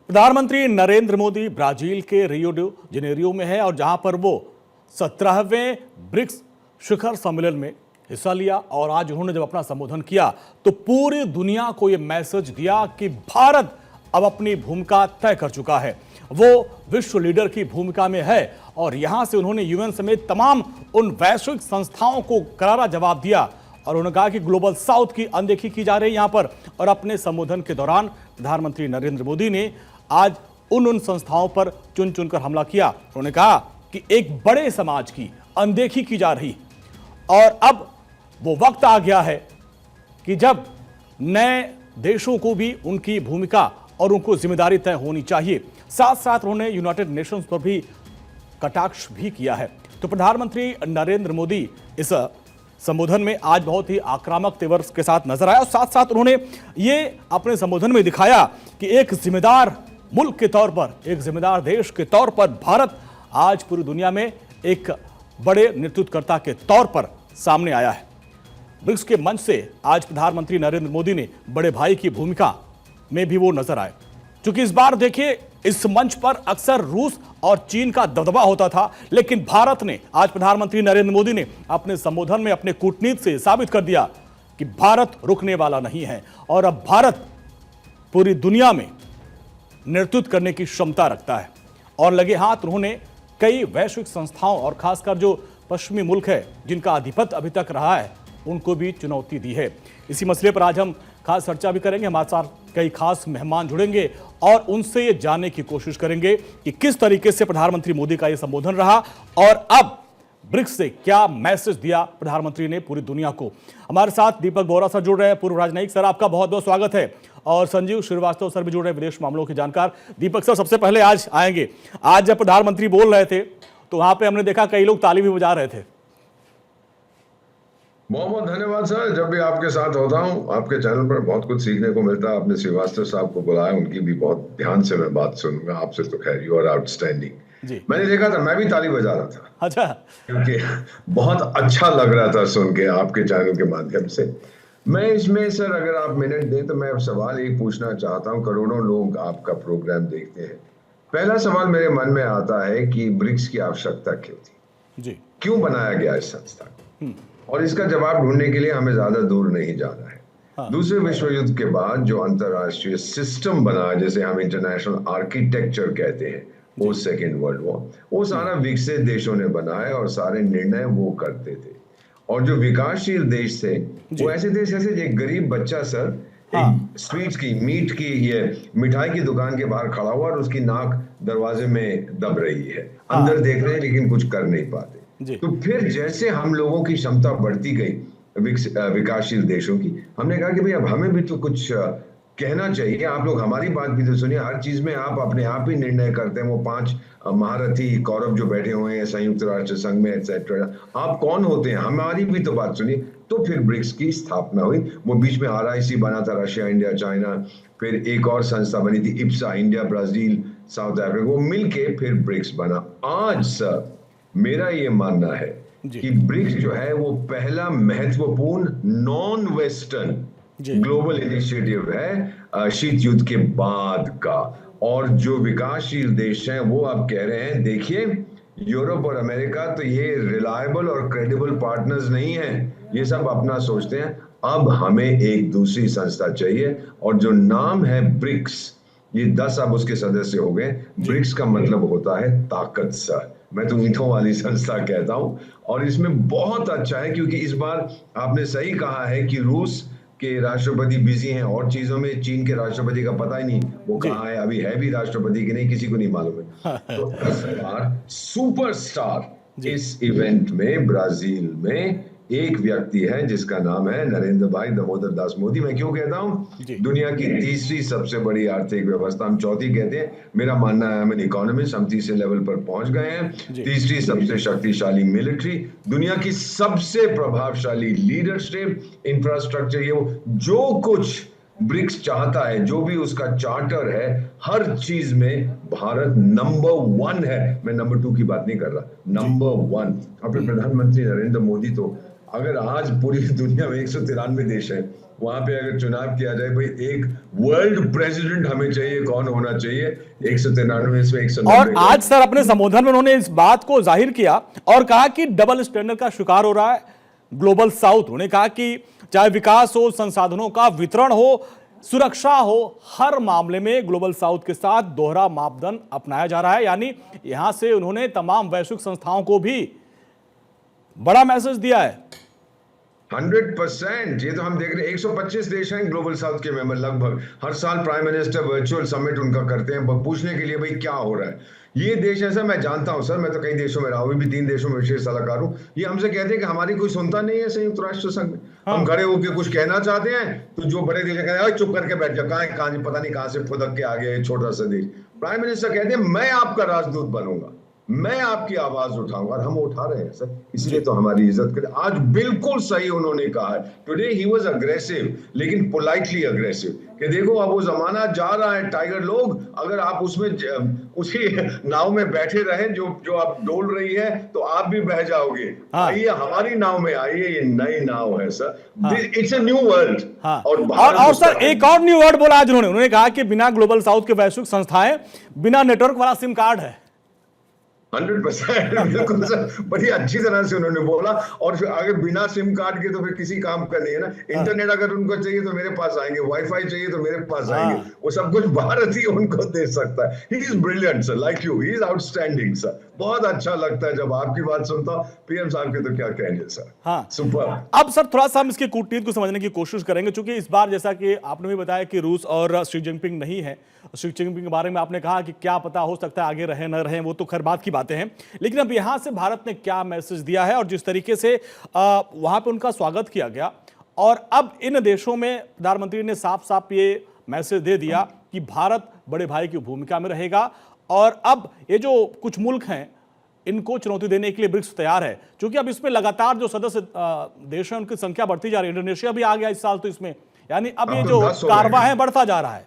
प्रधानमंत्री नरेंद्र मोदी ब्राजील के Rio de Janeiro में है और जहां पर वो 17वें ब्रिक्स शिखर सम्मेलन में हिस्सा लिया। और आज उन्होंने जब अपना संबोधन किया तो पूरी दुनिया को ये मैसेज दिया कि भारत अब अपनी भूमिका तय कर चुका है, वो विश्व लीडर की भूमिका में है। और यहां से उन्होंने यूएन समेत तमाम उन वैश्विक संस्थाओं को करारा जवाब दिया और उन्होंने कहा कि ग्लोबल साउथ की अनदेखी की जा रही है यहां पर। और अपने संबोधन के दौरान प्रधानमंत्री नरेंद्र मोदी ने आज उन संस्थाओं पर चुन चुनकर हमला किया। उन्होंने कहा कि एक बड़े समाज की अनदेखी की जा रही और अब वो वक्त आ गया है कि जब नए देशों को भी उनकी भूमिका और उनको जिम्मेदारी तय होनी चाहिए। साथ साथ उन्होंने यूनाइटेड नेशंस पर भी कटाक्ष भी किया है। तो प्रधानमंत्री नरेंद्र मोदी इस संबोधन में आज बहुत ही आक्रामक तेवर के साथ नजर आया और साथ साथ उन्होंने ये अपने संबोधन में दिखाया कि एक जिम्मेदार मुल्क के तौर पर, एक जिम्मेदार देश के तौर पर भारत आज पूरी दुनिया में एक बड़े नेतृत्वकर्ता के तौर पर सामने आया है। ब्रिक्स के मंच से आज प्रधानमंत्री नरेंद्र मोदी ने बड़े भाई की भूमिका में भी वो नजर आए। क्योंकि इस बार देखिए, इस मंच पर अक्सर रूस और चीन का दबदबा होता था, लेकिन भारत ने, आज प्रधानमंत्री नरेंद्र मोदी ने अपने संबोधन में अपने कूटनीति से साबित कर दिया कि भारत रुकने वाला नहीं है और अब भारत पूरी दुनिया में नेतृत्व करने की क्षमता रखता है। और लगे हाथ उन्होंने कई वैश्विक संस्थाओं और खासकर जो पश्चिमी मुल्क है जिनका आधिपत्य अभी तक रहा है, उनको भी चुनौती दी है। इसी मसले पर आज हम खास चर्चा भी करेंगे। हमारे साथ कई खास मेहमान जुड़ेंगे और उनसे ये जानने की कोशिश करेंगे कि किस तरीके से प्रधानमंत्री मोदी का ये संबोधन रहा और अब ब्रिक्स से क्या मैसेज दिया प्रधानमंत्री ने पूरी दुनिया को। हमारे साथ दीपक बोहरा सर जुड़ रहे हैं, पूर्व राजनयिक। सर, आपका बहुत बहुत स्वागत है। और संजीव श्रीवास्तव सर भी जुड़ रहे हैं, विदेश मामलों के जानकार। दीपक सर, सबसे पहले आज आएंगे, आज जब प्रधानमंत्री बोल रहे थे तो वहां पे हमने देखा कई लोग ताली भी बजा रहे थे। बहुत बहुत धन्यवाद सर। जब भी आपके साथ होता हूँ, आपके चैनल पर बहुत कुछ सीखने को मिलता है। आपने श्रीवास्तव साहब को बुलाया, उनकी भी बहुत ध्यान से मैं बात सुनूंगा। आपसे तो खैर यू आर आउटस्टैंडिंग। मैंने देखा था, मैं भी ताली बजा रहा था। अच्छा, क्योंकि बहुत अच्छा लग रहा था सुन के आपके चैनल के माध्यम से। मैं इसमें सर, अगर आप मिनट दें तो मैं अब सवाल एक पूछना चाहता हूँ। करोड़ों लोग आपका प्रोग्राम देखते हैं। पहला सवाल मेरे मन में आता है कि ब्रिक्स की आवश्यकता क्यों थी जी, क्यों बनाया गया इस संस्था को, और इसका जवाब ढूंढने के लिए हमें ज्यादा दूर नहीं जाना है। हाँ। दूसरे विश्व युद्ध के बाद जो अंतरराष्ट्रीय सिस्टम बना, जैसे हम इंटरनेशनल आर्किटेक्चर कहते हैं, वो सेकेंड वर्ल्ड वॉर, वो सारा विकसित देशों ने बनाया और सारे निर्णय वो करते थे। और जो विकासशील देश थे वो ऐसे देश, जैसे एक गरीब बच्चा सर, एक स्वीट्स की, मीट की, ये मिठाई की दुकान के बाहर खड़ा हुआ और उसकी नाक दरवाजे में दब रही है, अंदर देख रहे हैं लेकिन कुछ कर नहीं पाते। तो फिर जैसे हम लोगों की क्षमता बढ़ती गई विकासशील देशों की, हमने कहा कि भाई अब हमें भी तो कुछ कहना चाहिए। आप लोग हमारी बात भी तो सुनिए। हर चीज में आप अपने आप ही निर्णय करते हैं। वो 5 महारथी कौरव जो बैठे हुए हैं संयुक्त राष्ट्र संघ में एटसेट्रा, आप कौन होते हैं? हमारी भी तो बात सुनिए। तो फिर ब्रिक्स की स्थापना हुई। वो बीच में RIC बना था, रशिया, इंडिया, चाइना। फिर एक और संस्था बनी थी IPSA, India, Brazil, south Africa, वो मिलके फिर ब्रिक्स बना। आज सर मेरा ये मानना है कि ब्रिक्स जो है वो पहला महत्वपूर्ण नॉन वेस्टर्न ग्लोबल इनिशिएटिव है शीत युद्ध के बाद का। और जो विकासशील देश हैं वो अब कह रहे हैं, देखिए यूरोप और अमेरिका तो ये रिलायबल और क्रेडिबल पार्टनर्स नहीं हैं, ये सब अपना सोचते हैं। अब हमें एक दूसरी संस्था चाहिए और जो नाम है ब्रिक्स, ये 10 अब उसके सदस्य हो गए। ब्रिक्स का मतलब होता है ताकत सर। मैं तो ईंटों वाली संस्था कहता हूं। और इसमें बहुत अच्छा है क्योंकि इस बार आपने सही कहा है कि रूस के राष्ट्रपति बिजी हैं और चीजों में। चीन के राष्ट्रपति का पता ही नहीं वो कहाँ है, अभी है भी राष्ट्रपति की नहीं, किसी को नहीं मालूम है। तो इस बार सुपरस्टार इस इवेंट में ब्राजील में एक व्यक्ति है जिसका नाम है नरेंद्र भाई दामोदर दास मोदी। मैं क्यों कहता हूं? दुनिया की तीसरी सबसे बड़ी आर्थिक व्यवस्था, हम चौथी कहते हैं, मेरा मानना है, हम इकोनॉमिस्ट, हम तीसरे लेवल पर पहुंच गए हैं। तीसरी सबसे शक्तिशाली मिलिट्री, दुनिया की सबसे प्रभावशाली लीडरशिप, इंफ्रास्ट्रक्चर, ये वो जो कुछ ब्रिक्स चाहता है, जो भी उसका चार्टर है, हर चीज में भारत नंबर 1 है। मैं नंबर 2 की बात नहीं कर रहा, नंबर 1। अपने प्रधानमंत्री नरेंद्र मोदी तो, अगर आज पूरी दुनिया में 193 देश हैं, वहां पे अगर चुनाव किया जाए, भाई एक वर्ल्ड प्रेसिडेंट हमें चाहिए, कौन होना चाहिए? 193 में 190। और आज सर अपने संबोधन में उन्होंने इस बात को जाहिर किया और कहा कि डबल स्टैंडर्ड का शिकार हो रहा है ग्लोबल साउथ। उन्होंने कहा कि चाहे विकास हो, संसाधनों का वितरण हो, सुरक्षा हो, हर मामले में ग्लोबल साउथ के साथ दोहरा मापदंड अपनाया जा रहा है। यानी यहां से उन्होंने तमाम वैश्विक संस्थाओं को भी बड़ा मैसेज दिया है। 100%। ये तो हम देख रहे हैं, 125 देश हैं ग्लोबल साउथ के मेंबर लगभग। हर साल प्राइम मिनिस्टर वर्चुअल समिट उनका करते हैं पूछने के लिए भाई क्या हो रहा है। ये देश ऐसा, मैं जानता हूं सर, मैं तो कई देशों में रहा हूं, भी 3 देशों में विशेष सलाहकार हूं। ये हमसे कहते हैं कि हमारी कोई सुनता नहीं है संयुक्त राष्ट्र संघ में। हम खड़े होकर कुछ कहना चाहते हैं तो जो बड़े देश कहते हैं चुप करके बैठ जाओ, कहां पता नहीं कहां से फुदक के आ गया छोटा सा देश। प्राइम मिनिस्टर कहते हैं मैं आपका राजदूत बनूंगा, मैं आपकी आवाज उठाऊंगा, और हम उठा रहे हैं सर, इसलिए तो हमारी इज्जत करें। आज बिल्कुल सही उन्होंने कहा है, टुडे ही वाज अग्रेसिव, लेकिन पोलाइटली अग्रेसिव, कि देखो अब वो जमाना जा रहा है टाइगर लोग, अगर आप उसमें उसी नाव में बैठे रहे जो आप डोल रही है तो आप भी बह जाओगे। आइए हमारी नाव में आइए, ये नई नाव है sir, it's a new world. और सर एक और न्यू वर्ड बोला आज उन्होंने कहा कि बिना ग्लोबल साउथ के वैश्विक संस्थाएं बिना नेटवर्क वाला सिम कार्ड है। 100% बिल्कुल सर, बड़ी अच्छी तरह से उन्होंने बोला। और अगर बिना सिम कार्ड के तो फिर किसी काम का नहीं है ना। इंटरनेट अगर उनको चाहिए तो मेरे पास आएंगे, वाईफाई चाहिए तो मेरे पास आएंगे, वो सब कुछ भारत ही उनको दे सकता है। He is brilliant sir, like you, he is outstanding sir. बहुत अच्छा लगता है जब आपकी बात सुनता हूं। पीएम साहब के तो क्या कहेंगे सर, हाँ सुपर। अब सर थोड़ा सा हम इसकी कूटनीति को समझने की कोशिश करेंगे, क्योंकि इस बार जैसा कि आपने भी बताया कि रूस और शी जिनपिंग नहीं है। शी जिनपिंग के बारे में आपने कहा कि क्या पता, हो सकता है आगे रहे न रहे, वो तो खैर बात की बातें हैं। लेकिन अब यहां से भारत ने क्या मैसेज दिया है और जिस तरीके से वहां पे उनका स्वागत किया गया, और अब इन देशों में प्रधानमंत्री ने साफ साफ ये मैसेज दे दिया कि भारत बड़े भाई की भूमिका में रहेगा। और अब ये जो कुछ मुल्क हैं इनको चुनौती देने के लिए ब्रिक्स तैयार है, क्योंकि अब इसमें लगातार जो सदस्य देश हैं उनकी संख्या बढ़ती जा रही है। इंडोनेशिया भी आ गया इस साल तो इसमें, यानी अब ये जो कारवां है बढ़ता जा रहा है।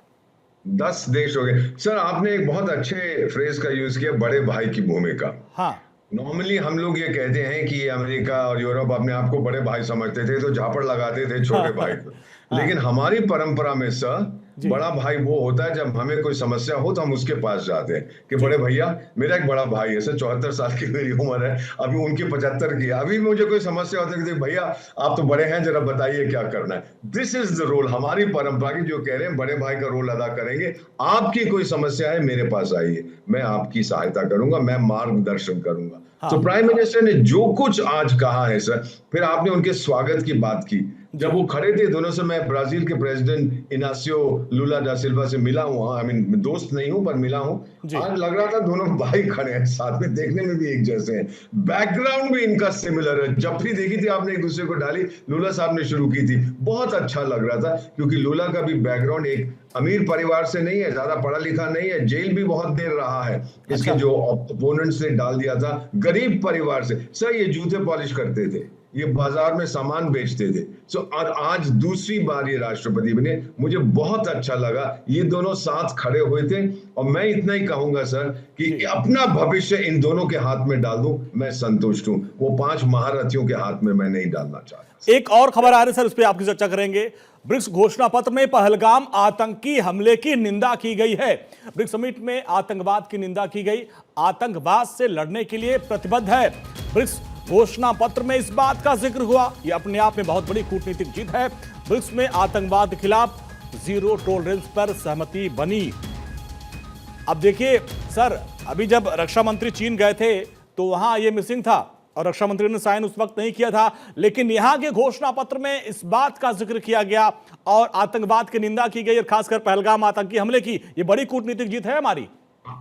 10 देश हो गए सर। आपने एक बहुत अच्छे फ्रेज का यूज किया, बड़े भाई की भूमिका। हाँ, नॉर्मली हम लोग ये कहते हैं कि अमेरिका और यूरोप अपने आप को बड़े भाई समझते थे तो झापड़ लगाते थे छोटे भाई को। लेकिन हमारी परंपरा में सर बड़ा भाई वो होता है जब हमें कोई समस्या हो तो हम उसके पास जाते हैं कि बड़े भैया, मेरा एक बड़ा भाई है सर, 74 साल की मेरी उम्र है, अभी उनकी 75 की, अभी मुझे कोई समस्या होती है कि भैया आप तो बड़े हैं, जरा बताइए क्या करना है। दिस इज द रोल, हमारी परंपरा की, जो कह रहे हैं बड़े भाई का रोल अदा करेंगे। आपकी कोई समस्या है मेरे पास आइए, मैं आपकी सहायता करूंगा, मैं मार्गदर्शन करूंगा। तो प्राइम मिनिस्टर ने जो कुछ आज कहा है सर, फिर आपने उनके स्वागत की बात की। जब वो खड़े थे दोनों से, मैं ब्राजील के प्रेसिडेंट इनासियो लुला डा सिल्वा से मिला हूं, आई मीन दोस्त नहीं हूं पर मिला हूं। आज लग रहा था दोनों भाई खड़े हैं साथ में, देखने में भी एक जैसे हैं, बैकग्राउंड भी इनका सिमिलर है। जब भी देखी थी आपने एक दूसरे को डाली, लुला साहब ने शुरू की थी, बहुत अच्छा लग रहा था, क्योंकि लुला का भी बैकग्राउंड एक अमीर परिवार से नहीं है, ज्यादा पढ़ा लिखा नहीं है, जेल भी बहुत देर रहा है, इसके जो ओपोनेंट्स ने डाल दिया था, गरीब परिवार से। सर ये जूते पॉलिश करते थे, ये बाजार में सामान बेचते थे। और आज दूसरी बार ये राष्ट्रपति बने, मुझे बहुत अच्छा लगा। ये दोनों साथ खड़े हुए थे, और मैं इतना ही कहूंगा सर कि अपना भविष्य इन दोनों के हाथ में डाल दूं, मैं संतुष्ट हूं। वो 5 महारथियों के हाथ में मैं नहीं डालना चाहता। एक और खबर आ रही है सर, उस पर आपकी चर्चा करेंगे। ब्रिक्स घोषणा पत्र में पहलगाम आतंकी हमले की निंदा की गई है। ब्रिक्स समिट में आतंकवाद की निंदा की गई, आतंकवाद से लड़ने के लिए प्रतिबद्ध है। ब्रिक्स घोषणा पत्र में इस बात का जिक्र हुआ, यह अपने आप में बहुत बड़ी कूटनीतिक जीत है। ब्रिक्स में आतंकवाद के खिलाफ जीरो टॉलरेंस पर सहमति बनी। अब देखिए सर, अभी जब रक्षा मंत्री चीन गए थे तो वहां ये मिसिंग था और रक्षा मंत्री ने साइन उस वक्त नहीं किया था, लेकिन यहां के घोषणा पत्र में इस बात का जिक्र किया गया और आतंकवाद की निंदा की गई, और खासकर पहलगाम आतंकी हमले की। ये बड़ी कूटनीतिक जीत है हमारी।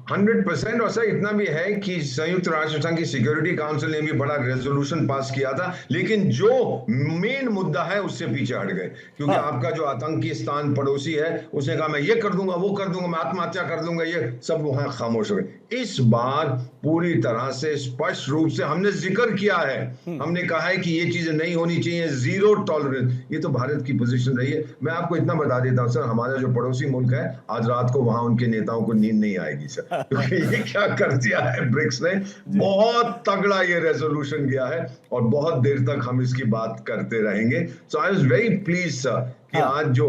100%। और सर इतना भी है कि संयुक्त राष्ट्र संघ की सिक्योरिटी काउंसिल ने भी बड़ा रेजोल्यूशन पास किया था, लेकिन जो मेन मुद्दा है उससे पीछे हट गए, क्योंकि आपका जो आतंकी स्थान पड़ोसी है उसने कहा मैं ये कर दूंगा, वो कर दूंगा, मैं आत्महत्या कर दूंगा, ये सब वहां खामोश हो गए। इस बार पूरी तरह से स्पष्ट रूप से हमने जिक्र किया है, हमने कहा है कि ये चीजें नहीं होनी चाहिए, जीरो टॉलरेंस। ये तो भारत की पोजीशन रही है। मैं आपको इतना बता देता हूं सर, हमारा जो पड़ोसी मुल्क है, आज रात को वहां उनके नेताओं को नींद नहीं आएगी सर, क्योंकि ये क्या कर दिया है ब्रिक्स ने। बहुत तगड़ा ये रेजोल्यूशन गया है और बहुत देर तक हम इसकी बात करते रहेंगे। So I was very pleased sir कि हाँ। आज जो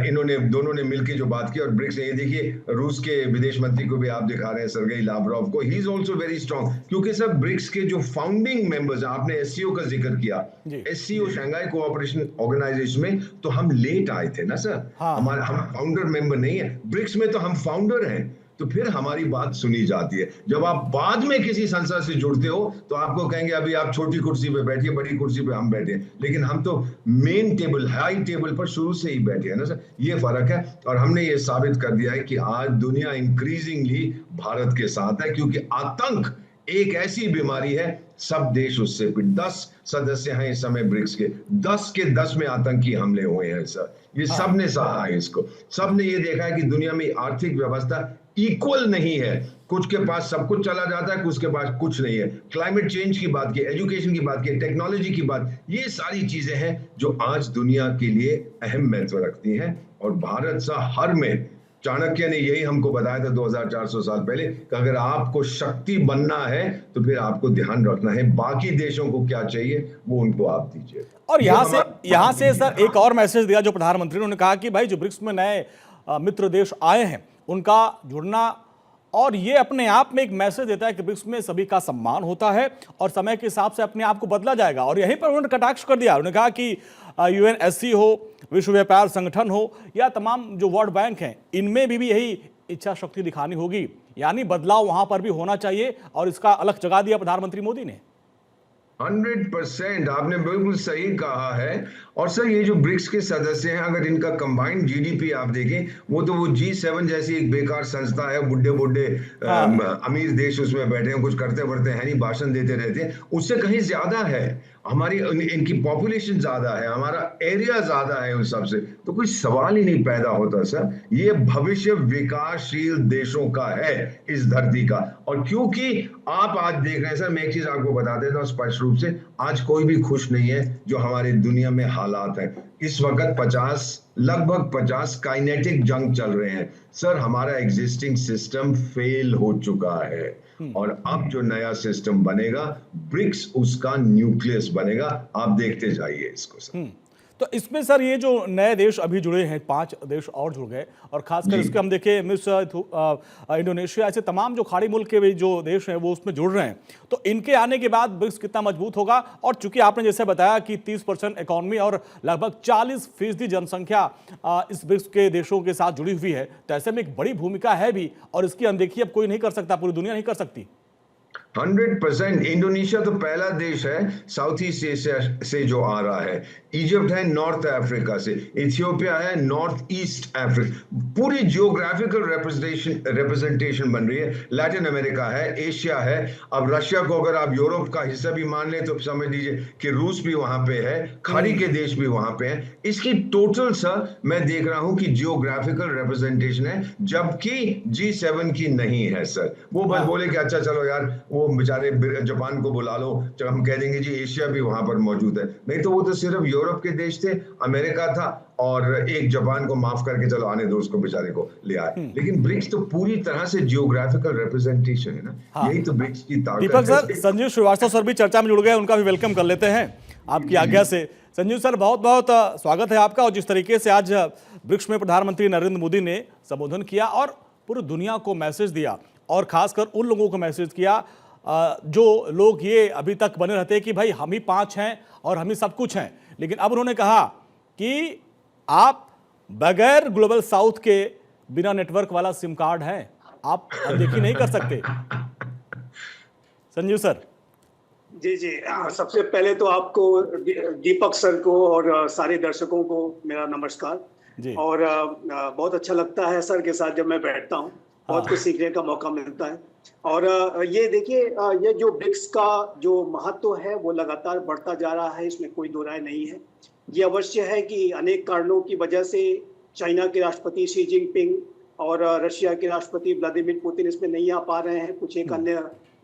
इन्होंने दोनों ने मिलकर जो बात की, और ब्रिक्स ने, ये देखिए रूस के विदेश मंत्री को भी आप दिखा रहे हैं, सर्गेई लावरोव को, he is also very strong, क्योंकि सर ब्रिक्स के जो फाउंडिंग मेंबर्स हैं, आपने एससीओ का जिक्र किया, जी। एससीओ शंघाई कोऑपरेशन ऑर्गेनाइजेशन में तो हम लेट आए थे ना सर, हाँ। हम फाउंडर मेंबर नहीं है, ब्रिक्स में तो हम फाउंडर हैं, तो फिर हमारी बात सुनी जाती है। जब आप बाद में किसी संस्था से जुड़ते हो तो आपको कहेंगे अभी आप छोटी कुर्सी पे बैठिए, बड़ी कुर्सी पे हम बैठे हैं, लेकिन हम तो मेन टेबल, हाई टेबल पर शुरू से ही बैठे हैं ना सर, ये फर्क है। और हमने ये साबित कर दिया है कि आज दुनिया इंक्रीजिंगली भारत के साथ है, क्योंकि आतंक एक ऐसी बीमारी है, सब देश उससे 10 सदस्य हैं इस समय ब्रिक्स के, 10 के 10 में आतंकी हमले हुए हैं सर, ये सब ने सहा है इसको, सब ने ये देखा है कि दुनिया में आर्थिक व्यवस्था इक्वल नहीं है, कुछ के पास सब कुछ चला जाता है, कुछ के पास कुछ नहीं है। क्लाइमेट चेंज की बात की, एजुकेशन की बात की, टेक्नोलॉजी की बात, ये सारी चीजें हैं जो आज दुनिया के लिए अहम महत्व रखती हैं, और भारत सा हर में, चाणक्य ने यही हमको बताया था 2400 साल पहले कि अगर आपको शक्ति बनना है तो फिर आपको ध्यान रखना है बाकी देशों को क्या चाहिए, वो उनको आप दीजिए। और यहाँ से सर एक और मैसेज दिया जो प्रधानमंत्री ने, उन्होंने कहा कि भाई जो ब्रिक्स में नए मित्र देश आए हैं उनका जुड़ना, और ये अपने आप में एक मैसेज देता है कि ब्रिक्स में सभी का सम्मान होता है और समय के हिसाब से अपने आप को बदला जाएगा। और यहीं पर उन्होंने कटाक्ष कर दिया, उन्होंने कहा कि यूएनएससी हो, विश्व व्यापार संगठन हो, या तमाम जो वर्ल्ड बैंक हैं, इनमें भी यही इच्छा शक्ति दिखानी होगी, यानी बदलाव वहां पर भी होना चाहिए, और इसका अलग जगा दिया प्रधानमंत्री मोदी ने। 100% आपने बिल्कुल सही कहा है। और सर ये जो ब्रिक्स के सदस्य हैं, अगर इनका कंबाइंड जीडीपी आप देखें, वो तो वो G7 जैसी एक बेकार संस्था है, बुड्ढे बुड्ढे अमीर देश उसमें बैठे हैं, कुछ करते बढ़ते हैं नहीं, भाषण देते रहते हैं, उससे कहीं ज्यादा है हमारी, इनकी पॉपुलेशन ज्यादा है, हमारा एरिया ज्यादा है उन सबसे, तो कोई सवाल ही नहीं पैदा होता सर। ये भविष्य विकासशील देशों का है इस धरती का। और क्योंकि आप आज देख रहे हैं सर, मैं एक चीज आपको बता देता हूं स्पष्ट रूप से, आज कोई भी खुश नहीं है जो हमारी दुनिया में हालात है। इस वक्त 50, लगभग 50 काइनेटिक जंग चल रहे हैं सर, हमारा एग्जिस्टिंग सिस्टम फेल हो चुका है, और अब जो नया सिस्टम बनेगा, ब्रिक्स उसका न्यूक्लियस बनेगा, आप देखते जाइए इसको सर। तो इसमें सर ये जो नए देश अभी जुड़े हैं, 5 देश और जुड़ गए, और खासकर इसके हम देखें मिस्र, इंडोनेशिया, ऐसे तमाम जो खाड़ी मुल्क के भी जो देश हैं वो उसमें जुड़ रहे हैं, तो इनके आने के बाद ब्रिक्स कितना मजबूत होगा। और चूंकि आपने जैसे बताया कि 30% इकोनॉमी और लगभग 40% जनसंख्या इस ब्रिक्स के देशों के साथ जुड़ी हुई है, तो ऐसे में एक बड़ी भूमिका है भी, और इसकी अनदेखी अब कोई नहीं कर सकता, पूरी दुनिया नहीं कर सकती। 100%। इंडोनेशिया तो पहला देश है साउथ ईस्ट एशिया से जो आ रहा है, इजिप्ट है नॉर्थ अफ्रीका से, इथियोपिया है नॉर्थ ईस्ट अफ्रीका, पूरी जियोग्राफिकल रिप्रेजेंटेशन बन रही है। लैटिन अमेरिका है, एशिया है, अब रशिया को अगर आप यूरोप का हिस्सा भी मान लें तो समझ लीजिए कि रूस भी वहां पे है, खाड़ी के देश भी वहां पे हैं। इसकी टोटल सर मैं देख रहा हूं कि जियोग्राफिकल रिप्रेजेंटेशन है, जबकि G7 की नहीं है सर। वो बस बोले कि अच्छा चलो यार, वो बेचारे जापान को बुला लो, जब हम कह देंगे जी एशिया भी वहां पर मौजूद है, नहीं तो वो तो सिर्फ यूरोप के देश थे, अमेरिका था, और एक जापान को माफ करके चलो आने दो उसको बेचारे को ले आए। लेकिन ब्रिक्स तो पूरी तरह से जियोग्राफिकल रिप्रेजेंटेशन है ना। हाँ। यही तो ब्रिक्स की ताकत है। दीपक सर, संजीव श्रीवास्तव सर भी चर्चा में जुड़ गए, उनका भी वेलकम कर लेते हैं आपकी आज्ञा से। संजीव सर, बहुत बहुत स्वागत है आपका। और जिस तरीके से आज ब्रिक्स में प्रधानमंत्री नरेंद्र मोदी ने संबोधन किया और पूरी दुनिया को मैसेज दिया, और खासकर उन लोगों को मैसेज किया जो लोग ये अभी तक बने रहते हैं कि भाई हम ही 5 हैं और हम ही सब कुछ हैं, लेकिन अब उन्होंने कहा कि आप बगैर ग्लोबल साउथ के बिना नेटवर्क वाला सिम कार्ड है, आप अनदेखी नहीं कर सकते। संजीव सर। जी जी, सबसे पहले तो आपको, दीपक सर को और सारे दर्शकों को मेरा नमस्कार जी। और बहुत अच्छा लगता है सर के साथ जब मैं बैठता हूँ, बहुत कुछ सीखने का मौका मिलता है। और ये देखिए, ये जो ब्रिक्स का जो महत्व है वो लगातार बढ़ता जा रहा है, इसमें कोई दो राय नहीं है। ये अवश्य है कि अनेक कारणों की वजह से चाइना के राष्ट्रपति शी जिनपिंग और रशिया के राष्ट्रपति व्लादिमीर पुतिन इसमें नहीं आ पा रहे हैं, कुछ एक अन्य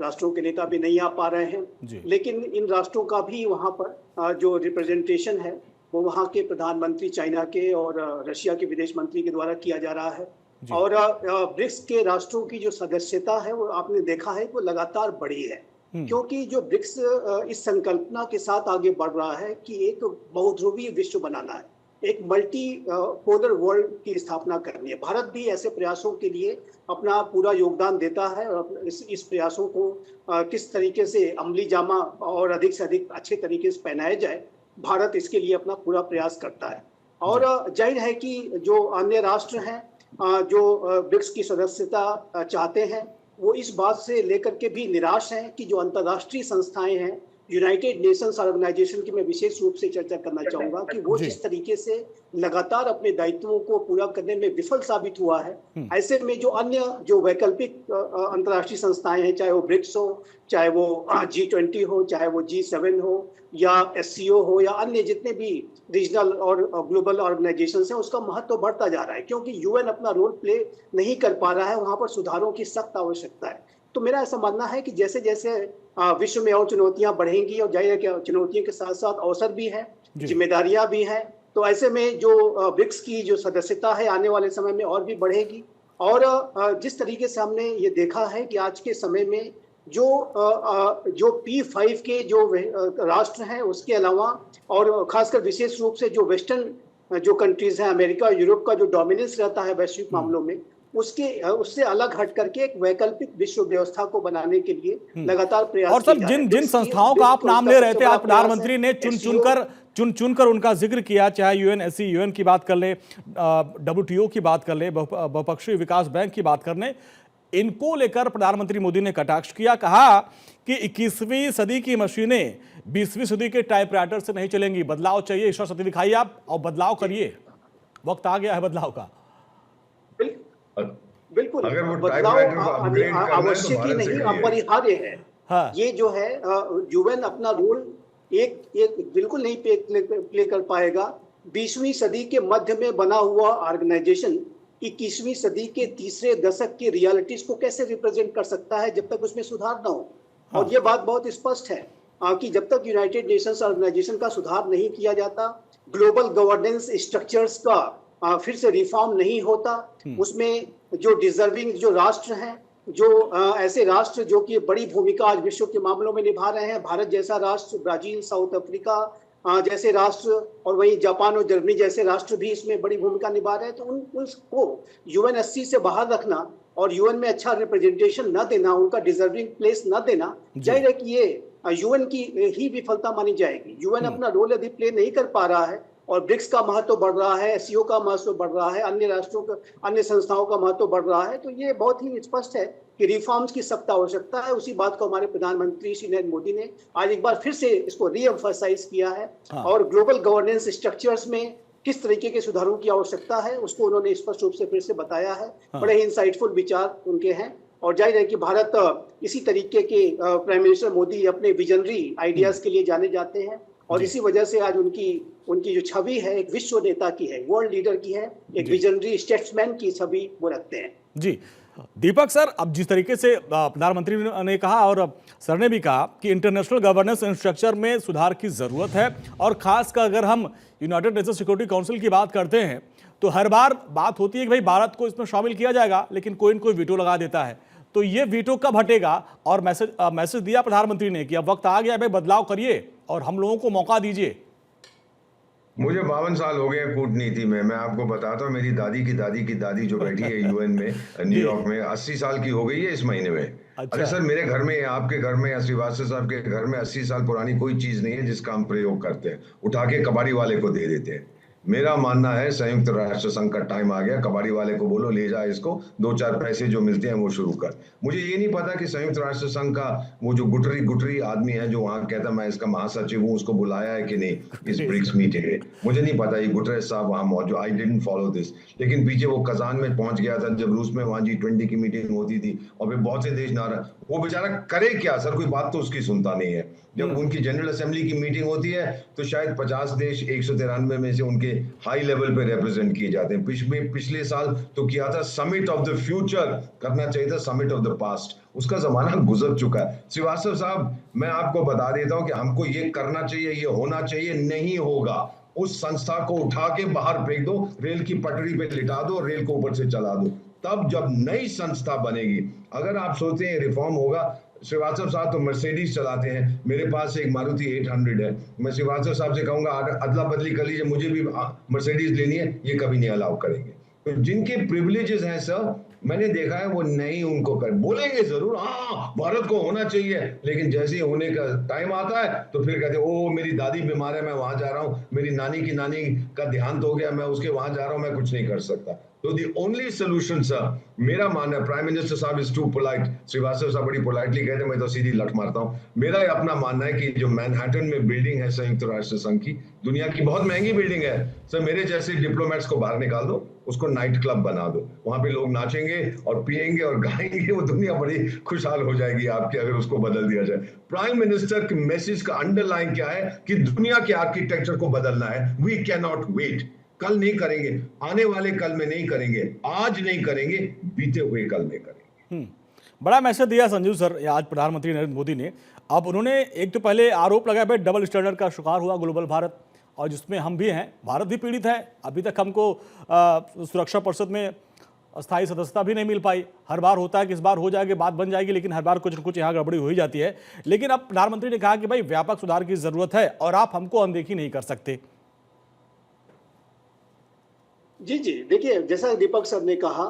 राष्ट्रों के नेता भी नहीं आ पा रहे हैं, लेकिन इन राष्ट्रों का भी वहाँ पर जो रिप्रेजेंटेशन है वो वहाँ के प्रधानमंत्री चाइना के और रशिया के विदेश मंत्री के द्वारा किया जा रहा है। और ब्रिक्स के राष्ट्रों की जो सदस्यता है वो आपने देखा है वो लगातार बढ़ी है, क्योंकि जो ब्रिक्स इस संकल्पना के साथ आगे बढ़ रहा है कि एक बहुध्रुवीय विश्व बनाना है, एक मल्टी पोलर वर्ल्ड की स्थापना करनी है। भारत भी ऐसे प्रयासों के लिए अपना पूरा योगदान देता है और इस प्रयासों को किस तरीके से अमली जामा और अधिक से अधिक अच्छे तरीके से पहनाया जाए, भारत इसके लिए अपना पूरा प्रयास करता है। और जाहिर है कि जो अन्य राष्ट्र हैं जो ब्रिक्स की सदस्यता चाहते हैं, वो इस बात से लेकर के भी निराश हैं कि जो अंतर्राष्ट्रीय संस्थाएं हैं, यूनाइटेड नेशंस ऑर्गेनाइजेशन की मैं विशेष रूप से चर्चा करना चाहूंगा कि वो जिस तरीके से लगातार अपने दायित्वों को पूरा करने में विफल साबित हुआ है, ऐसे में जो अन्य जो वैकल्पिक अंतर्राष्ट्रीय संस्थाएं हैं, चाहे वो ब्रिक्स हो, चाहे वो G20 हो, चाहे वो G7 हो या SCO हो या अन्य जितने भी रीजनल और ग्लोबल ऑर्गेनाइजेशन हैं, उसका महत्व बढ़ता जा रहा है क्योंकि UN अपना रोल प्ले नहीं कर पा रहा है। वहां पर सुधारों की सख्त आवश्यकता है। तो मेरा ऐसा मानना है कि जैसे जैसे विश्व में और चुनौतियां बढ़ेंगी, और जाहिर है कि चुनौतियों के साथ साथ अवसर भी है, जिम्मेदारियां भी हैं, तो ऐसे में जो ब्रिक्स की जो सदस्यता है आने वाले समय में और भी बढ़ेगी। और जिस तरीके से हमने ये देखा है कि आज के समय में जो P5 के जो राष्ट्र हैं, उसके अलावा और खासकर विशेष रूप से जो वेस्टर्न जो कंट्रीज हैं, अमेरिका यूरोप का जो डोमिनेंस रहता है वैश्विक मामलों में, उससे अलग हट करके एक वैकल्पिक विश्व व्यवस्था को बनाने के लिए लगातार प्रयास। और सर, जिन संस्थाओं का आप नाम ले रहे थे, आज प्रधानमंत्री ने चुनकर उनका जिक्र किया, चाहे UN की बात कर ले, WTO की बात कर ले, बहुपक्षीय विकास बैंक की बात कर ले, इनको लेकर प्रधानमंत्री मोदी ने कटाक्ष किया, कहा कि 21वीं सदी की मशीनें 20वीं सदी के टाइपराइटर से नहीं चलेंगी, बदलाव चाहिए, ईश्वर शक्ति दिखाइए आप और बदलाव करिए, वक्त आ गया है बदलाव का। बिल्कुल, बदलाव आवश्यक ही नहीं, अपरिहार्य है। हाँ। ये जो है UN अपना रोल एक बिल्कुल नहीं प्ले कर पाएगा। 20वीं सदी के मध्य में बना हुआ ऑर्गेनाइजेशन 21वीं सदी के तीसरे दशक की रियलिटीज को कैसे रिप्रेजेंट कर सकता है जब तक उसमें सुधार न हो। हाँ। और ये बात बहुत स्पष्ट है कि जब तक यूनाइटेड नेशंस ऑर्गेनाइजेशन का सुधार नहीं किया जाता, ग्लोबल गवर्नेंस स्ट्रक्चर्स का फिर से रिफॉर्म नहीं होता, उसमें जो डिजर्विंग जो राष्ट्र हैं, जो ऐसे राष्ट्र जो कि बड़ी भूमिका आज विश्व के मामलों में निभा रहे हैं, भारत जैसा राष्ट्र, ब्राजील, साउथ अफ्रीका जैसे राष्ट्र और वहीं जापान और जर्मनी जैसे राष्ट्र भी इसमें बड़ी भूमिका निभा रहे हैं, तो उनको UN80 से बाहर रखना और UN में अच्छा रिप्रेजेंटेशन न देना, उनका डिजर्विंग प्लेस न देना, जाहिर है कि ये UN की ही विफलता मानी जाएगी। UN अपना रोल यदि प्ले नहीं कर पा रहा है और ब्रिक्स का महत्व बढ़ रहा है, SCO का महत्व बढ़ रहा है, अन्य राष्ट्रों का, अन्य संस्थाओं का महत्व बढ़ रहा है, तो ये बहुत ही स्पष्ट है कि रिफॉर्म्स की सख्त आवश्यकता है। उसी बात को हमारे प्रधानमंत्री श्री नरेंद्र मोदी ने आज एक बार फिर से इसको रीएम्फसाइज किया है। हाँ। और ग्लोबल गवर्नेंस स्ट्रक्चर्स में किस तरीके के सुधारों की आवश्यकता है उसको उन्होंने स्पष्ट रूप से फिर से बताया है। हाँ। बड़े ही इंसाइटफुल विचार उनके हैं और जाहिर है कि भारत इसी तरीके के प्राइम मिनिस्टर मोदी अपने विजनरी आइडियाज के लिए जाने जाते हैं और इसी वजह से आज उनकी जो छवि है एक विश्व नेता की है, वर्ल्ड लीडर की है, एक विजनरी स्टेट्समैन की छवि वो रखते हैं। जी दीपक सर, अब जिस तरीके से प्रधानमंत्री ने कहा और सर ने भी कहा कि इंटरनेशनल गवर्नेंस स्ट्रक्चर में सुधार की जरूरत है और खासकर अगर हम यूनाइटेड नेशंस सिक्योरिटी काउंसिल की बात करते हैं तो हर बार बात होती है कि भाई भारत को इसमें शामिल किया जाएगा, लेकिन कोई न कोई वीटो लगा देता है। तो ये वीटो कब हटेगा? और मैसेज दिया प्रधानमंत्री ने कि अब वक्त आ गया भाई, बदलाव करिए और हम लोगों को मौका दीजिए। मुझे 52 साल हो गए कूटनीति में। मैं आपको बताता हूँ, मेरी दादी की दादी की दादी जो बैठी है UN में न्यूयॉर्क में 80 साल की हो गई है इस महीने में। अच्छा सर, मेरे घर में, आपके घर में या श्रीवास्तव साहब के घर में 80 साल पुरानी कोई चीज नहीं है जिसका हम प्रयोग करते हैं, उठा के कबाड़ी वाले को दे देते हैं। मेरा मानना है संयुक्त राष्ट्र संघ का टाइम आ गया, कबाड़ी वाले को बोलो ले जा इसको, 2-4 पैसे जो मिलते हैं वो शुरू कर। मुझे ये नहीं पता कि संयुक्त राष्ट्र संघ का वो जो गुटरी आदमी है जो वहां कहता मैं इसका महासचिव हूँ, उसको बुलाया है कि नहीं इस ब्रिक्स मीटिंग में, मुझे नहीं पता। ये गुटरेस साहब वहां मौजूद, आई डिडंट फॉलो दिस, लेकिन पीछे वो कजान में पहुंच गया था जब रूस में वहां G20 की मीटिंग होती थी और फिर बहुत से देश नाराज। वो बेचारा करे क्या सर, कोई बात तो उसकी सुनता नहीं है। जब उनकी जनरल असेंबली की मीटिंग होती है तो शायद 50 देश 193 में से उनके हाई लेवल पे रिप्रेजेंट किए जाते हैं। पिछले साल तो किया था समिट ऑफ द फ्यूचर, करना चाहिए था समिट ऑफ द पास्ट, उसका जमाना गुजर चुका है। श्रीवास्तव साहब, मैं आपको बता देता हूं कि हमको ये करना चाहिए, ये होना चाहिए, नहीं होगा उस संस्था को उठा के बाहर फेंक दो, रेल की पटरी पे लिटा दो, रेल को ऊपर से चला दो, तब जब नई संस्था बनेगी। अगर आप सोचते हैं रिफॉर्म होगा, श्रीवास्तव साहब तो मर्सिडीज चलाते हैं, मेरे पास एक मारुति 800 है, मैं श्रीवास्तव साहब से कहूंगा अदला बदली कर लीजिए, मुझे भी मर्सिडीज लेनी है, ये कभी नहीं अलाउ करेंगे। तो जिनके प्रिविलेजेस हैं सर, मैंने देखा है वो नहीं उनको कर बोलेंगे जरूर, हाँ भारत को होना चाहिए, लेकिन जैसे ही होने का टाइम आता है तो फिर कहते ओ मेरी दादी बीमार है, मैं वहां जा रहा हूँ, मेरी नानी की नानी का देहांत हो गया, मैं उसके वहां जा रहा हूँ, मैं कुछ नहीं कर सकता। तो दी ओनली सोल्यूशन सर, मेरा मानना है, प्राइम मिनिस्टर साहब इज टू पोलाइट, श्रीवास्तव साहब बड़ी पोलाइटली कहते हैं, मैं तो सीधी लट मारता हूँ। मेरा अपना मानना है कि जो मैनहट्टन में बिल्डिंग है संयुक्त राष्ट्र संघ की, दुनिया की बहुत महंगी बिल्डिंग है सर, मेरे जैसे डिप्लोमेट्स को बाहर निकाल दो, उसको नाइट क्लब बना दो, वहां पे लोग नाचेंगे और पिएंगे और गाएंगे, वो दुनिया बड़ी खुशहाल हो जाएगी आपकी अगर उसको बदल दिया जाए। प्राइम मिनिस्टर के मैसेज का अंडरलाइन क्या है कि दुनिया के आर्किटेक्चर को बदलना है, वी कैन नॉट वेट, कल नहीं करेंगे, आने वाले कल में नहीं करेंगे, आज नहीं करेंगे, बीते हुए कल में करेंगे। बड़ा मैसेज दिया संजीव सर आज प्रधानमंत्री नरेंद्र मोदी ने। अब उन्होंने एक तो पहले आरोप लगाया भाई डबल स्टैंडर्ड का शिकार हुआ ग्लोबल भारत, और जिसमें हम भी हैं, भारत भी पीड़ित है। अभी तक हमको सुरक्षा परिषद में स्थायी सदस्यता भी नहीं मिल पाई। हर बार होता है कि इस बार हो जाएगी, बात बन जाएगी, लेकिन हर बार कुछ न कुछ यहाँ गड़बड़ी हो ही जाती है। लेकिन अब प्रधानमंत्री ने कहा कि भाई व्यापक सुधार की जरूरत है और आप हमको अनदेखी नहीं कर सकते। जी जी, देखिए जैसा दीपक सर ने कहा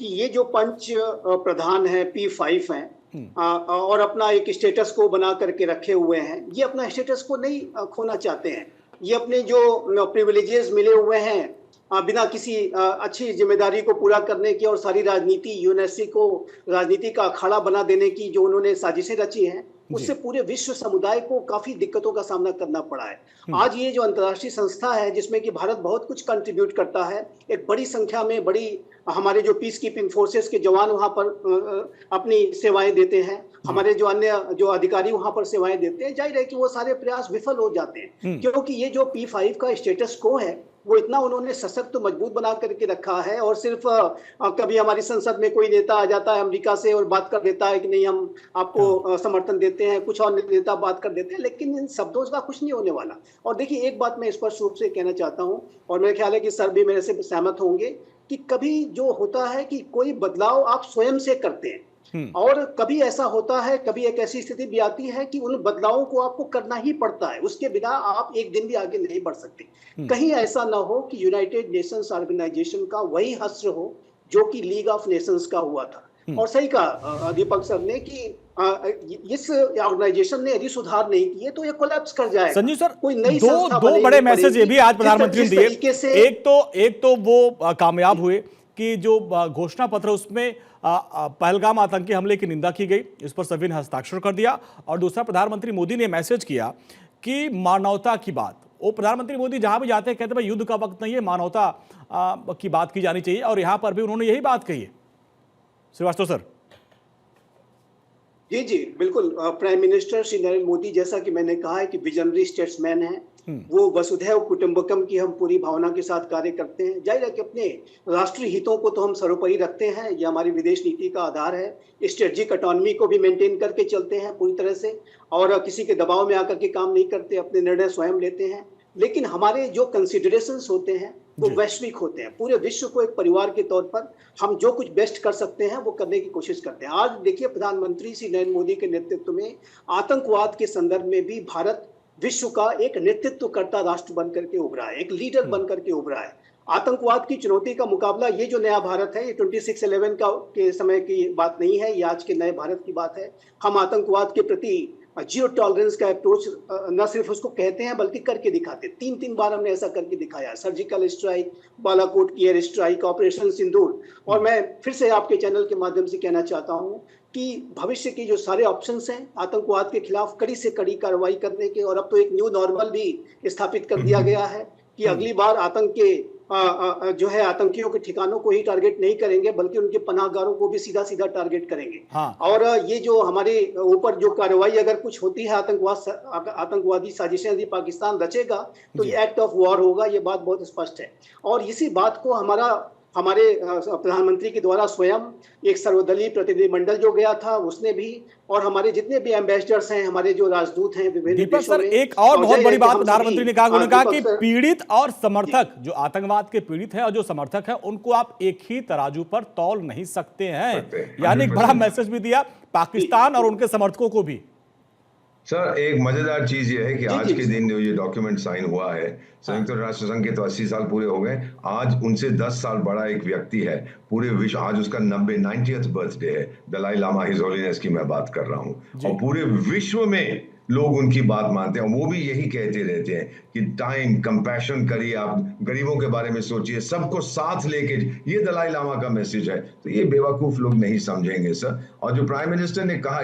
कि ये जो पंच प्रधान है P5 हैं और अपना एक स्टेटस को बना करके रखे हुए हैं, ये अपना स्टेटस को नहीं खोना चाहते हैं। ये अपने जो प्रिविलेजेस मिले हुए हैं बिना किसी अच्छी जिम्मेदारी को पूरा करने की और सारी राजनीति यूएनएससी को राजनीति का अखाड़ा बना देने की जो उन्होंने साजिशें रची हैं, उससे पूरे विश्व समुदाय को काफी दिक्कतों का सामना करना पड़ा है। आज ये जो अंतर्राष्ट्रीय संस्था है जिसमें कि भारत बहुत कुछ कंट्रीब्यूट करता है, एक बड़ी संख्या में बड़ी हमारे जो पीस कीपिंग फोर्सेस के जवान वहां पर अपनी सेवाएं देते हैं, हमारे जो अन्य जो अधिकारी वहां पर सेवाएं देते हैं, जाहिर है कि वो सारे प्रयास विफल हो जाते हैं, क्योंकि ये जो P5 का स्टेटस को है वो इतना उन्होंने सशक्त तो मजबूत बना करके रखा है। और सिर्फ कभी हमारी संसद में कोई नेता आ जाता है अमेरिका से और बात कर देता है कि नहीं हम आपको समर्थन देते हैं, कुछ और नेता बात कर देते हैं, लेकिन इन शब्दों का कुछ नहीं होने वाला। और देखिए एक बात मैं स्पष्ट रूप से कहना चाहता हूं, और मेरे ख्याल है कि सर भी मेरे से सहमत होंगे, कि कभी जो होता है कि कोई बदलाव आप स्वयं से करते हैं, और कभी ऐसा होता है, कभी एक ऐसी स्थिति भी आती है कि उन बदलावों को आपको करना ही पड़ता है, उसके बिना आप एक दिन भी आगे नहीं बढ़ सकते। कहीं ऐसा ना हो कि यूनाइटेड नेशंस ऑर्गेनाइजेशन का वही हश्र हो जो कि लीग ऑफ नेशंस का हुआ था। और सही कहा दीपक सर ने कि इस ऑर्गेनाइजेशन ने यदि सुधार नहीं किए तो ये कोलैप्स कर जाएगा। संजीव सर, कोई नई दो बड़े मैसेज ये भी आज प्रधानमंत्री ने दिए। एक तो वो कामयाब हुए कि जो घोषणा पत्र उसमें पहलगाम आतंकी हमले की निंदा की गई, इस पर सभी ने हस्ताक्षर कर दिया। और दूसरा, प्रधानमंत्री मोदी ने मैसेज किया कि मानवता की बात, वो प्रधानमंत्री मोदी जहां भी जाते हैं कहते हैं भाई युद्ध का वक्त नहीं है, मानवता की बात की जानी चाहिए, और यहां पर भी उन्होंने यही बात कही है। श्रीवास्तव सर। जी जी बिल्कुल, प्राइम मिनिस्टर श्री नरेंद्र मोदी, जैसा कि मैंने कहा है कि विजनरी स्टेट्समैन है, वो वसुधैव कुटुंबकम की हम पूरी भावना के साथ कार्य करते हैं। जाहिर है कि अपने राष्ट्रीय हितों को तो हम सर्वोपरि रखते हैं, ये हमारी विदेश नीति का आधार है। स्ट्रेटेजिक ऑटोनॉमी को भी मेंटेन करके चलते हैं पूरी तरह से, और किसी के दबाव में आकर के काम नहीं करते, अपने निर्णय स्वयं लेते हैं। लेकिन हमारे जो कंसिडरेशंस होते हैं वो वैश्विक होते हैं, पूरे विश्व को एक परिवार के तौर पर हम जो कुछ बेस्ट कर सकते हैं वो करने की कोशिश करते हैं। आज देखिए प्रधानमंत्री श्री नरेंद्र मोदी के नेतृत्व में आतंकवाद के संदर्भ में भी भारत विश्व का एक नेतृत्वकर्ता राष्ट्र बनकर के उभरा है, एक लीडर बनकर के उभरा है। आतंकवाद की चुनौती का मुकाबला, ये जो नया भारत है, ये 26/11 के समय की बात नहीं है, ये आज के नए भारत की बात है। हम आतंकवाद के प्रति जीरो टॉलरेंस का अप्रोच न सिर्फ उसको कहते हैं बल्कि करके दिखाते। 3 बार हमने ऐसा करके दिखाया, सर्जिकल स्ट्राइक, बालाकोट की एयर स्ट्राइक, ऑपरेशन सिंदूर। और मैं फिर से आपके चैनल के माध्यम से कहना चाहता हूं कि भविष्य के जो सारे ऑप्शंस हैं आतंकवाद के खिलाफ कड़ी से कड़ी कार्रवाई करने के, और अब तो एक न्यू नॉर्मल भी स्थापित कर दिया गया है कि अगली बार आतंक के जो है आतंकियों के ठिकानों को ही टारगेट नहीं करेंगे बल्कि उनके पनाहगारों को भी सीधा सीधा टारगेट करेंगे। और ये जो हमारे ऊपर जो कार्रवाई अगर कुछ होती है आतंकवादी साजिशें यदि पाकिस्तान रचेगा तो ये एक्ट ऑफ वॉर होगा, ये बात बहुत स्पष्ट है। और इसी बात को हमारे प्रधानमंत्री के द्वारा स्वयं एक सर्वदलीय प्रतिनिधिमंडल जो गया था उसने भी, और हमारे जितने भी एम्बेसडर्स हैं, हमारे जो राजदूत हैं विभिन्न दीपक देशों सर, में, एक और बहुत बड़ी बात प्रधानमंत्री ने कहा, उन्होंने कहा कि दीपक सर, पीड़ित और समर्थक, जो आतंकवाद के पीड़ित हैं और जो समर्थक हैं, उनको आप एक ही तराजू पर तौल नहीं सकते हैं। यानी एक बड़ा मैसेज भी दिया पाकिस्तान और उनके समर्थकों को भी। सर, एक मजेदार चीज ये है कि आज के दिन जो ये डॉक्यूमेंट साइन हुआ है, संयुक्त राष्ट्र संघ के तो 80 साल पूरे हो गए, आज उनसे 10 साल बड़ा एक व्यक्ति है पूरे विश्व, आज उसका 90th बर्थडे है, दलाई लामा, हिज होलीनेस की मैं बात कर रहा हूँ, और पूरे विश्व में लोग उनकी बात मानते हैं। वो भी यही कहते रहते हैं कि टाइम कंपैशन करिए, आप गरीबों के बारे में सोचिए, सबको साथ लेके, ये दलाई लामा का मैसेज है। तो ये बेवकूफ लोग नहीं समझेंगे सर। और जो प्राइम मिनिस्टर ने कहा,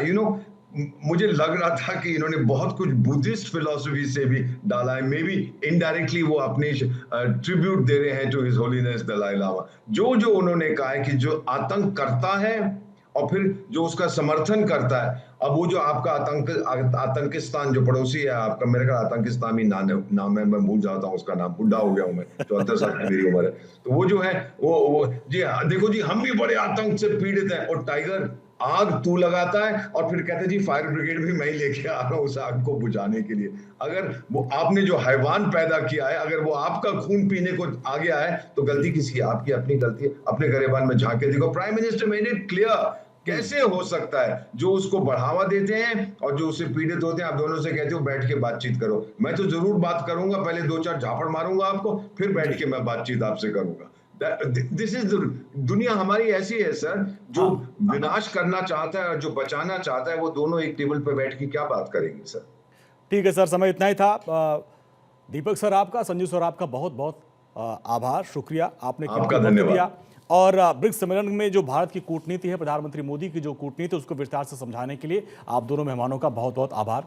मुझे लग रहा था कि इन्होंने बहुत कुछ बुद्धिस्ट फिलॉसफी से भी डाला है, मे बी इनडायरेक्टली वो अपने ट्रिब्यूट दे रहे हैं to His Holiness Dalai Lama. जो उन्होंने कहा है कि जो आतंक करता है और फिर जो उसका समर्थन करता है, अब वो जो आपका आतंकिस्तान जो पड़ोसी है आपका, मेरे ख्याल आतंकिस्तान ही नाम है, मैं भूल जाता हूँ उसका नाम, बुढ़ा हो गया हूँ मैं, 74 साल की मेरी उम्र है। तो वो जो है वो जी देखो जी, हम भी बड़े आतंक से पीड़ित हैं, और टाइगर आग तू लगाता है और फिर कहते हैं जी फायर ब्रिगेड भी मैं ही लेके आ रहा हूं उस आग को बुझाने के लिए। अगर वो आपने जो हैवान पैदा किया है, अगर वो आपका खून पीने को आ गया है, तो गलती किसी आपकी, अपनी गलती है। अपने गरेबान में झांके देखो, prime minister made it clear. कैसे हो सकता है जो उसको बढ़ावा देते हैं और जो उससे पीड़ित होते हैं, आप दोनों से कहते हो बैठ के बातचीत करो। मैं तो जरूर बात करूंगा, पहले 2-4 झापड़ मारूंगा आपको, फिर बैठ के मैं बातचीत आपसे करूंगा। दिस इज दुनिया हमारी ऐसी है सर, जो विनाश करना चाहता है और जो बचाना चाहता है, वो दोनों एक टेबल पर बैठ के क्या बात करेंगे सर। ठीक है सर, समय इतना ही था। दीपक सर आपका, संजू सर आपका बहुत बहुत आभार, शुक्रिया, आपने आपका धन्यवाद दिया। और ब्रिक्स सम्मेलन में जो भारत की कूटनीति है, प्रधानमंत्री मोदी की जो कूटनीति, उसको विस्तार से समझाने के लिए आप दोनों मेहमानों का बहुत बहुत आभार।